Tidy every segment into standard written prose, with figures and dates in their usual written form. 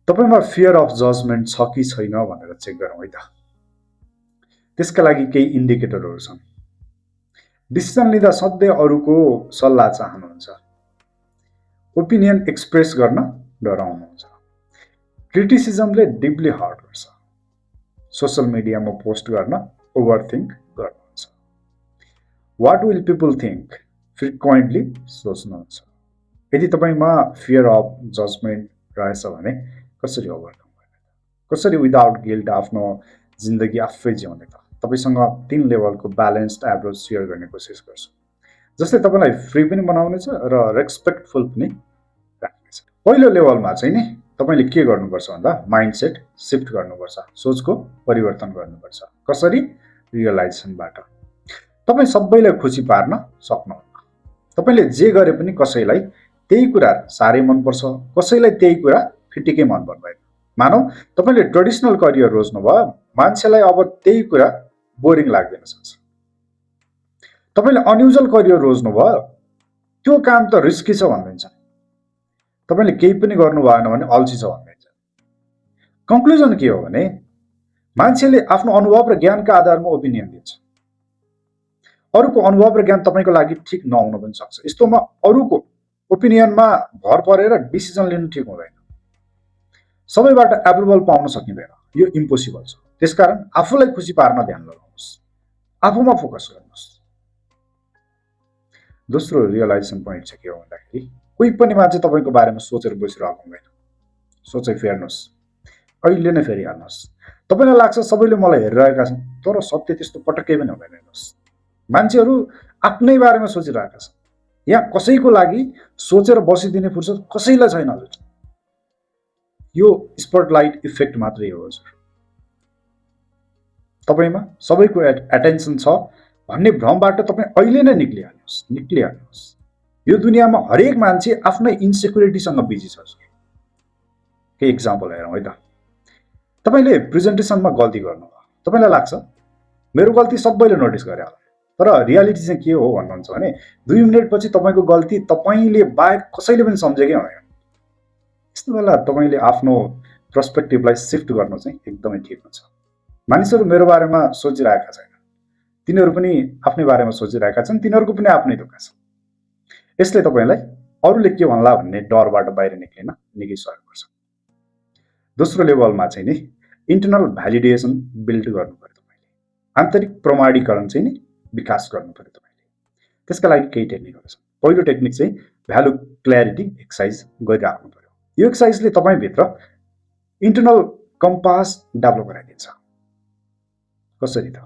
तपाईमा fear of judgement छ कि छैन भनेर चेक गरौँ है त। त्यसका लागि केही इन्डिकेटरहरू छन्। डिसिजन लिँदा सधैँ अरूको सल्लाह चाहनुहुन्छ। ओपिनियन एक्सप्रेस गर्न डराउनुहुन्छ। क्रिटिसिजमले डिपली हर्ट गर्छ। सोशल मिडियामा पोस्ट गर्न ओभरथिङ्क गर्नुहुन्छ। What will people think frequently सोच्नुहुन्छ। यदि तपाईमा फियर अफ जजमेन्ट रहेछ भने कसरी ओभरकम गर्ने त? कसरी विदाउट गिल्ट आफ्नो जिन्दगी आफै जिउने त? तपाईसँग 3 लेभलको ब्यालेन्स्ड एप्रोच सेयर गर्ने कोसिस गर्छु, जसले तपाईँलाई फ्री पनि बनाउनेछ र रेस्पेक्टफुल पनि राख्नेछ। पहिलो लेभलमा चाहिँ नि तपाईँले के गर्नुपर्छ भन्दा माइन्डसेट सिफ्ट गर्नुपर्छ, सोचको परिवर्तन गर्नुपर्छ। कसरी? रियलाइजेसनबाट। तपाईँ सबैलाई खुसी पार्न सक्नुहुन्न। तपाईँले जे गरे पनि कसैलाई त्यही कुरा साह्रै मनपर्छ, कसैलाई त्यही कुरा फिटिकै मन पर्दैन। मानौ तपाईँले ट्रेडिसनल करियर रोज्नुभयो, मान्छेलाई अब त्यही कुरा बोरिङ लाग्दैन सक्छ। तपाईँले अनयुजुअल करियर रोज्नुभयो, त्यो काम त रिस्की छ भनिदिन्छ। तपाईँले केही पनि गर्नु भएन भने अल्छी छ भनिदिन्छ। कन्क्लुजन के हो भने मान्छेले आफ्नो अनुभव र ज्ञानका आधारमा ओपिनियन दिन्छ। अरूको अनुभव र ज्ञान तपाईँको लागि ठिक नहुन पनि सक्छ। यस्तोमा अरूको ओपिनियनमा भर परेर डिसिजन लिनु ठिक हुँदैन। सबैबाट एप्रुभल पाउन सकिँदैन, यो इम्पोसिबल छ। त्यसकारण आफूलाई खुसी पार्न ध्यान लगाउनुहोस्, आफूमा फोकस गर्नुहोस्। दोस्रो रियलाइजेसन पोइन्ट चाहिँ के हो भन्दाखेरि कोही पनि मान्छे तपाईँको बारेमा सोचेर बसिरहेको हुँदैन। सोचै फेर्नुहोस्, अहिले नै फेरिहाल्नुहोस्। तपाईँलाई लाग्छ सबैले मलाई हेरिरहेका छन्, तर सत्य त्यस्तो पटक्कै पनि हुँदैन। हेर्नुहोस्, मान्छेहरू आफ्नै बारेमा सोचिरहेका छन्। यहाँ कसैको लागि सोचेर बसिदिने फुर्सद कसैलाई छैन हजुर। यो स्पटलाइट इफेक्ट मात्रै हो हजुर। तपाईँमा सबैको एटेन्सन छ भन्ने भ्रमबाट तपाईँ अहिले नै निक्लिहाल्नुहोस्। यो दुनियाँमा हरेक मान्छे आफ्नै इन्सेक्युरिटीसँग बिजी छ हजुर। केही इक्जाम्पल हेरौँ है त। तपाईँले प्रेजेन्टेसनमा गल्ती गर्नुभयो, तपाईँलाई लाग्छ मेरो गल्ती सबैले नोटिस गरे होला, तर रियालिटी चाहिँ के हो भन्नुहुन्छ भने 2 मिनेटपछि तपाईँको गल्ती तपाईँले बाहेक कसैले पनि सम्झेकै हुँदैन। यस्तो बेला तपाईँले आफ्नो पर्सपेक्टिभलाई सिफ्ट गर्नु चाहिँ एकदमै ठिक हुन्छ। मानिसहरू मेरो बारेमा सोचिरहेका छैनन्, तिनीहरू पनि आफ्नै बारेमा सोचिरहेका छन्, तिनीहरूको पनि आफ्नै दुःख छ। यसले तपाईँलाई अरूले के भन्ला भन्ने डरबाट बाहिर निक्लिन निकै सहयोग गर्छ। दोस्रो लेभलमा चाहिँ नि इन्टरनल भ्यालिडेसन बिल्ड गर्नु पर्यो। तपाईँले आन्तरिक प्रमाणीकरण चाहिँ नि विकास गर्नु पर्यो तपाईँले। त्यसका लागि केही टेक्निकहरू छन्। पहिलो टेक्निक चाहिँ भ्यालु क्ल्यारिटी एक्सर्साइज गरिराख्नु पर्यो। यो एक्सर्साइजले तपाईँभित्र इन्टरनल कम्पास डेभलप गराइदिन्छ। कसरी त?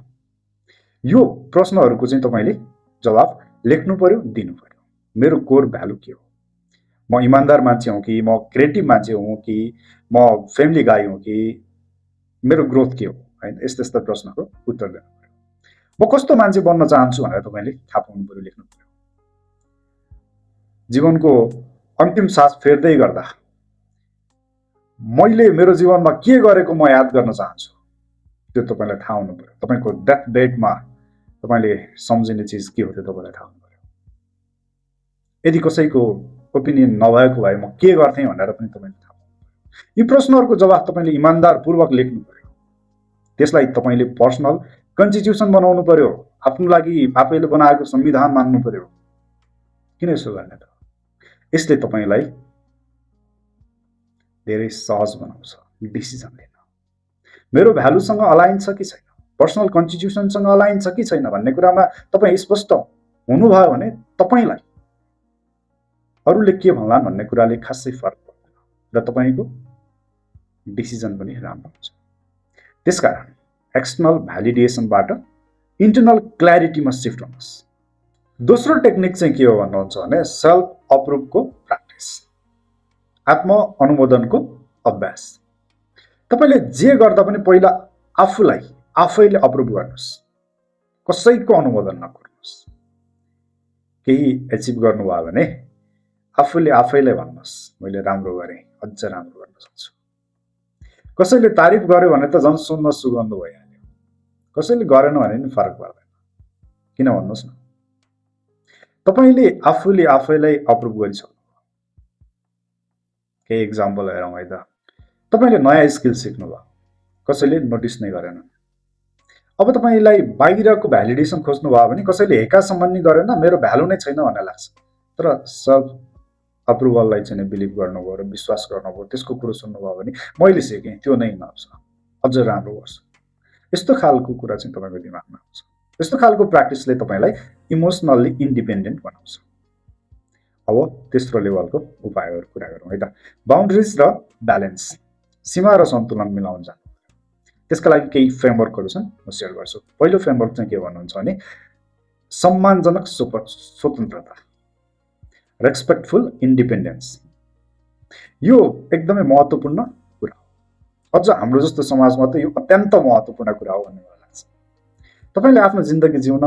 यो प्रश्नहरूको चाहिँ तपाईँले जवाब लेख्नु पर्यो, दिनु पर्यो। मेरो कोर भ्यालु के हो? म इमान्दार मान्छे हुँ कि, म क्रिएटिभ मान्छे हुँ कि, म फ्यामिली गाई हुँ कि, मेरो ग्रोथ के हो? हैन, यस्ता प्रश्नको उत्तर दिनु पर्यो। म कस्तो मान्छे बन्न चाहन्छु भनेर तपाईँले थाहा पाउनु पर्यो, लेख्नु पर्यो। जीवनको अन्तिम सास फेर्दै गर्दा मैले मेरो जीवनमा के गरेको म याद गर्न चाहन्छु, त्यो तपाईँलाई थाहा हुनु पर्यो। तपाईँको डेथ बेडमा तपाईँले सम्झिने चिज के हो त्यो तपाईँलाई थाहा हुनु पर्यो। यदि कसैको ओपिनियन नभएको भए म के गर्थेँ भनेर पनि तपाईँले थाहा पाउनु पर्यो। यी प्रश्नहरूको जवाफ तपाईँले इमान्दारपूर्वक लेख्नु पर्यो। त्यसलाई तपाईँले पर्सनल कन्स्टिट्युसन बनाउनु पर्यो, आफ्नो लागि आफैले बनाएको संविधान मान्नु पर्यो। किन यसो गर्ने त? यसले तपाईँलाई धेरै सहज बनाउँछ डिसिजन लिन। मेरो भ्यालुसँग अलाइन छ कि छैन, पर्सनल कन्स्टिट्युसनसँग अलाइन छ कि छैन भन्ने कुरामा तपाईँ स्पष्ट हुनुभयो भने तपाईँलाई अरूले के भन्लान् भन्ने कुराले खासै फरक पर्दैन र तपाईँको डिसिजन पनि राम्रो हुन्छ। त्यसकारण एक्सटर्नल भ्यालिडेसनबाट इन्टरनल क्ल्यारिटीमा सिफ्ट हुनुहोस्। दोस्रो टेक्निक चाहिँ के हो भन्नुहुन्छ भने सेल्फ अप्रुभको प्र्याक्टिस, आत्म अनुमोदनको अभ्यास। तपाईँले जे गर्दा पनि पहिला आफूलाई आफैले अप्रुभ गर्नुहोस्, कसैको अनुमोदन नगर्नुहोस्। केही एचिभ गर्नुभयो भने आफूले आफैले भन्नुहोस् मैले राम्रो गरेँ, अझ राम्रो गर्न सक्छु। कसैले तारिफ गर्यो भने त झन् सुन्न सुगन्ध भइहाल्यो, कसैले गरेन भने नि फरक पर्दैन। किन भन्नुहोस् न, तपाईँले आफूले आफैलाई अप्रुभ गरिसक्नु। केही इक्जाम्पल हेरौँ है त। तपाईँले नयाँ स्किल सिक्नुभयो, कसैले नोटिस नै गरेन। अब तपाईँलाई बाहिरको भ्यालिडेसन खोज्नुभयो भने कसैले हेकासम्म नि गरेन, मेरो भ्यालु नै छैन भन्ने लाग्छ। तर सेल्फ अप्रुभललाई चाहिँ बिलिभ गर्नुभयो र विश्वास गर्नुभयो, त्यसको कुरो सुन्नुभयो भने मैले सिकेँ त्यो नै नहोस्, अझ राम्रो गर्छु, यस्तो खालको कुरा चाहिँ तपाईँको दिमागमा आउँछ। यस्तो खालको प्र्याक्टिसले तपाईँलाई इमोसनल्ली इन्डिपेन्डेन्ट बनाउँछ। अब तेस्रो लेभलको उपायहरू कुरा गरौँ है त। बााउन्ड्रिज र ब्यालेन्स, सीमा र सन्तुलन मिलाउन जानु। त्यसका लागि केही फ्रेमवर्कहरू छन्, म सेयर गर्छु। पहिलो फ्रेमवर्क चाहिँ के भन्नुहुन्छ भने सम्मानजनक स्वतन्त्रता, रेस्पेक्टफुल इन्डिपेन्डेन्स। यो एकदमै महत्त्वपूर्ण कुरा हो। अझ हाम्रो जस्तो समाजमा त यो अत्यन्त महत्त्वपूर्ण कुरा हो भन्ने मलाई लाग्छ। तपाईँले आफ्नो जिन्दगी जिउन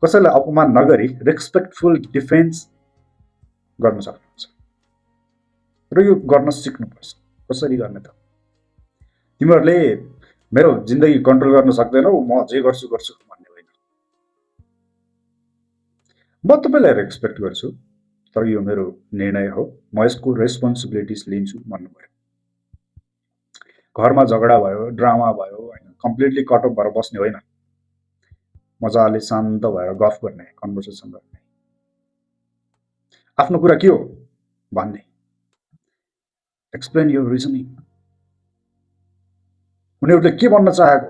कसैलाई अपमान नगरी रेस्पेक्टफुल डिफेन्स गर्न सक्नुहुन्छ र यो गर्न सिक्नुपर्छ। कसरी गर्ने त? तिमीहरूले मेरो जिन्दगी कन्ट्रोल गर्न सक्दैनौ, म जे गर्छु गर्छु भन्ने होइन। म तपाईँलाई रेस्पेक्ट गर्छु, तर यो मेरो निर्णय हो, म यसको रेस्पोन्सिबिलिटिज लिन्छु भन्नु पर्यो। घरमा झगडा भयो, ड्रामा भयो होइन, कम्प्लिटली कटअप भएर बस्ने होइन, मजाले शान्त भएर गफ गर्ने, कन्भर्सेसन गर्ने, आफ्नो कुरा के हो भन्ने, एक्सप्लेन योर रिजनिङ, उनीहरूले के भन्न चाहेको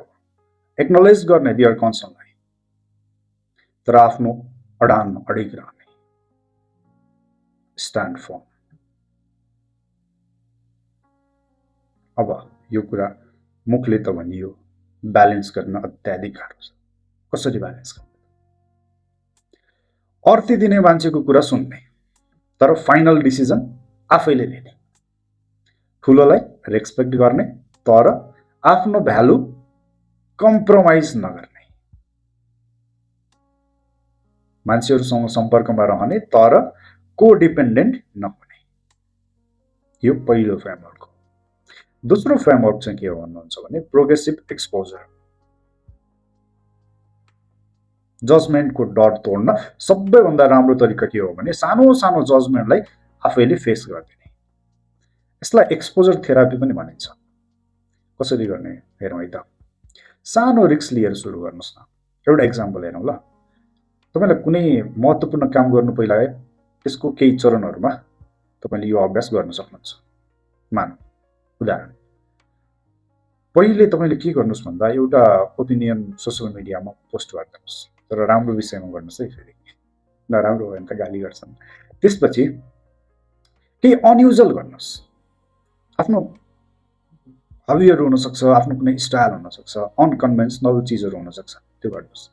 एक्नोलेज गर्ने दियर कन्सर्नलाई, तर आफ्नो अडानमा अडिग रहने, स्ट्यान्ड फर्म। अब यो कुरा मुखले त भनियो, ब्यालेन्स गर्न अत्याधिक गाह्रो छ। कसरी ब्यालेन्स गर्ने? अर्थी दिने मान्छेको कुरा सुन्ने, तर फाइनल डिसिजन आफैले लिने, ठुलोलाई रेस्पेक्ट गर्ने, तर आफ्नो भ्यालु कम्प्रोमाइज नगर्ने, मान्छेहरूसँग सम्पर्कमा रहने तर कोडिपेन्डेन्ट नहुने। यो पहिलो फ्रेमवर्क हो। दोस्रो फ्रेमवर्क चाहिँ के हो भन्नुहुन्छ भने प्रोग्रेसिभ एक्सपोजर। जजमेन्टको डर तोड्न सबैभन्दा राम्रो तरिका के हो भने सानो सानो जजमेन्टलाई आफैले फेस गरिदिने। यसलाई एक्सपोजर थेरापी पनि भनिन्छ। कसरी गर्ने हेरौँ है त। सानो रिस्क लिएर सुरु गर्नुहोस् न। एउटा इक्जाम्पल हेरौँ ल। तपाईँलाई कुनै महत्त्वपूर्ण काम गर्नु पहिला त्यसको केही चरणहरूमा तपाईँले यो अभ्यास गर्न सक्नुहुन्छ। मानौँ उदाहरण, पहिले तपाईँले के गर्नुहोस् भन्दा एउटा ओपिनियन सोसियल मिडियामा पोस्ट गरिदिनुहोस्, तर राम्रो विषयमा गर्नुहोस् है। फेरि नराम्रो भयो भने त गाली गर्छन्। त्यसपछि केही अनयुजल गर्नुहोस्, आफ्नो हबीहरू हुनसक्छ, आफ्नो कुनै स्टाइल हुनसक्छ, अनकन्भेन्सनल चिजहरू हुनसक्छ, त्यो गर्नुहोस्।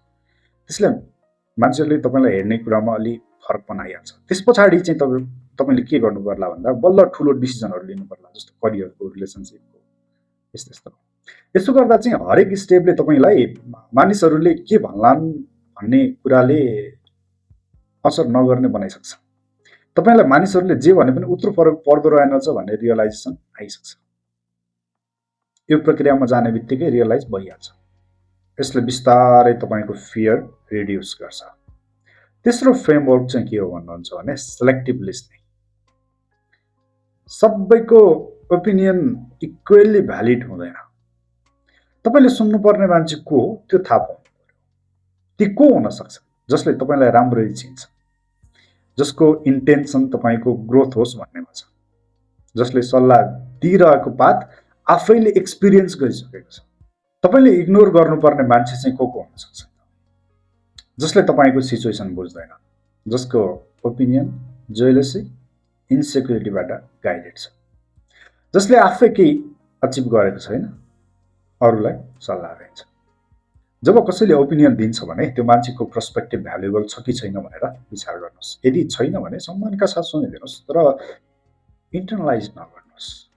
त्यसले मान्छेहरूले तपाईँलाई हेर्ने कुरामा अलि फरक बनाइहाल्छ। त्यस पछाडि चाहिँ तपाईँले के गर्नु पर्ला भन्दा बल्ल ठुलो डिसिजनहरू लिनु पर्ला, जस्तो करियरको, रिलेसनसिपको, यस्तो यस्तो। यसो गर्दा चाहिँ हरेक स्टेपले तपाईँलाई मानिसहरूले के भन्लान् भन्ने कुराले असर नगर्ने बनाइसक्छ। तपाईँलाई मानिसहरूले जे भने पनि उत्रु फरक पर्दो रहेनछ भन्ने रियलाइजेसन आइसक्छ। यो प्रक्रियामा जाने बित्तिकै रियलाइज भइहाल्छ। यसले बिस्तारै तपाईँको फियर रिड्युस गर्छ। तेस्रो फ्रेमवर्क चाहिँ के हो भन्नुहुन्छ भने सेलेक्टिभ लिसनिङ। सबैको ओपिनियन इक्वली भ्यालिड हुँदैन। तपाईँले सुन्नुपर्ने मान्छे को हो त्यो थाहा पाउनु पर्यो। ती को हुन सक्छ जसले तपाईँलाई राम्ररी चिन्छ, जसको इन्टेन्सन तपाईँको ग्रोथ होस् भन्नेमा छ, जसले सल्लाह दिइरहेको पात आफैले एक्सपिरियन्स गरिसकेको छ। तपाईँले इग्नोर गर्नुपर्ने मान्छे चाहिँ को हुन सक्छ? जसले तपाईँको सिचुएसन बुझ्दैन, जसको ओपिनियन जेलसी इन्सेक्युरिटीबाट गाइडेड छ, जसले आफै केही अचिभ गरेको छैन, अरूलाई सल्लाह दिन्छ। जब कसैले ओपिनियन दिन्छ भने त्यो मान्छेको पर्सपेक्टिभ भ्यालुएबल छ कि छैन भनेर विचार गर्नुहोस्। यदि छैन भने सम्मानका साथ सुनिदिनुहोस्, तर इन्टरनलाइज नगर्नुहोस्।